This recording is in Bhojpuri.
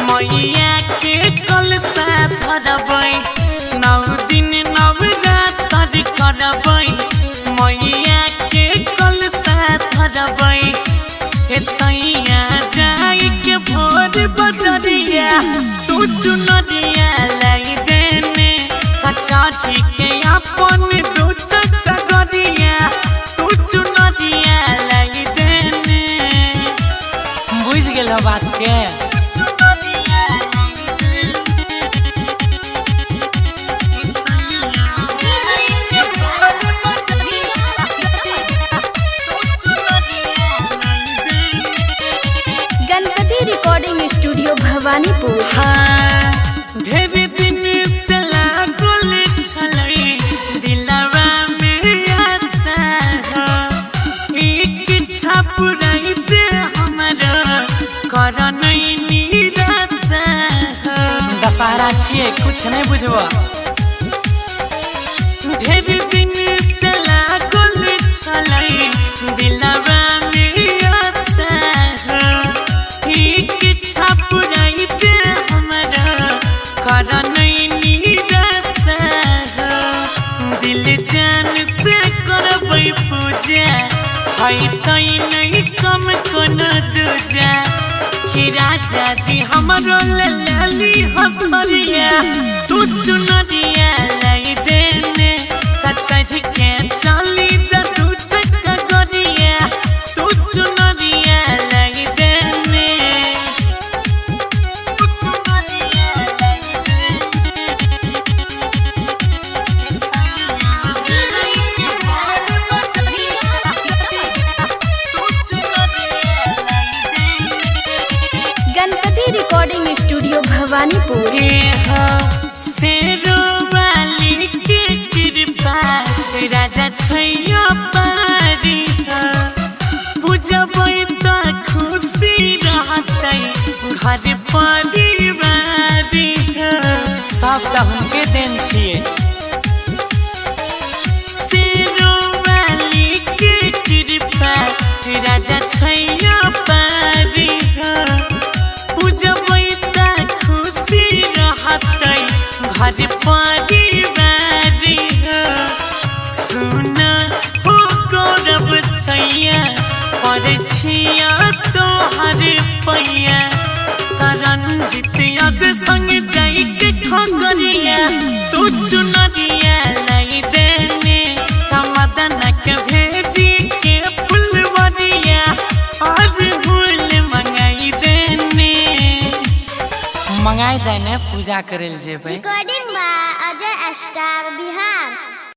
मैया के कलसा धरबै 9 दिन 9 रात करबै मैया के कलसा धरबै हे सैया जाई के भोर बजरिया तू चुनरिया लाई देने कचाठी के अपन दू चक्का गरिया तू चुनरिया लाई देने बुझ गेल बात के रिकॉर्डिंग स्टूडियो भवानीपुर। हाँ ढेर दिन से लागल छलै दिलवा में आशा एक छाप रही दे हमरा कर नहीं निराशा दशहरा छिए कुछ नहीं बुझबा ढेर दिन से लागल छलै दिलवा दिल जान से करबै पूजा है तई नहीं कम कोनो दूजा कि राजा जी हमरो लाली हसरिया तू चुनरिया लाई देने कचर के चली जा तू चक्का गरिया तू चुनरिया लाई देने रिकॉर्डिंग स्टूडियो भवानीपुर। शेरो वाली के कृपा राजा छैया पारी पूजबै त खुशी रहतै घर परिवार सब त हुनके देन छिए शेरो वाली के कृपा राजा छैया पारी पूजबै त खुशी रहतै घर परिवार सुन हो गौरव सैया पर छिया तोहर पैया करंजित आज संग जाई के खगरिया तू चुनरिया लाई देने मदन के भेजी के फुलवरिया और फूल मंगाई देने पूजा करल जेबै। Recording by Ajay star Bihar.